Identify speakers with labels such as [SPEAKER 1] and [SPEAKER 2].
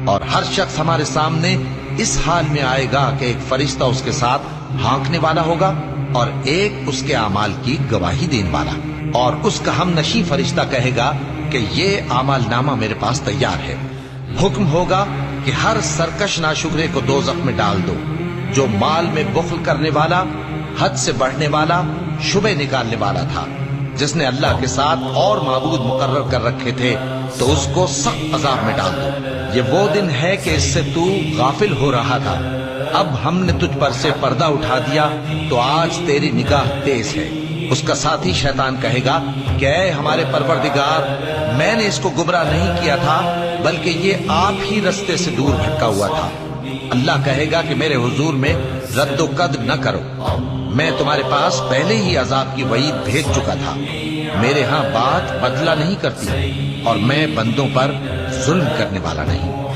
[SPEAKER 1] اور ہر شخص ہمارے سامنے اس حال میں آئے گا کہ ایک فرشتہ اس کے ساتھ ہانکنے والا ہوگا اور ایک اس کے اعمال کی گواہی دینے والا، اور اس کا ہم نشیں فرشتہ کہے گا کہ یہ اعمال نامہ میرے پاس تیار ہے۔ حکم ہوگا کہ ہر سرکش ناشکرے کو دوزخ میں ڈال دو، جو مال میں بخل کرنے والا، حد سے بڑھنے والا، شبہ نکالنے والا تھا، جس نے اللہ کے ساتھ اور معبود مقرر کر رکھے تھے، تو اس کو سخت عذاب میں ڈال دو۔ یہ وہ دن ہے کہ اس سے تو غافل ہو رہا تھا، اب ہم نے تجھ پر سے پردہ اٹھا دیا، تو آج تیری نگاہ تیز ہے۔ اس کا ساتھی شیطان کہے گا کہ اے ہمارے پروردگار، میں نے اس کو گمراہ نہیں کیا تھا، بلکہ یہ آپ ہی رستے سے دور بھٹکا ہوا تھا۔ اللہ کہے گا کہ میرے حضور میں رد و قد نہ کرو، میں تمہارے پاس پہلے ہی عذاب کی وعید بھیج چکا تھا۔ میرے ہاں بات بدلہ نہیں کرتی، اور میں بندوں پر ظلم کرنے والا نہیں۔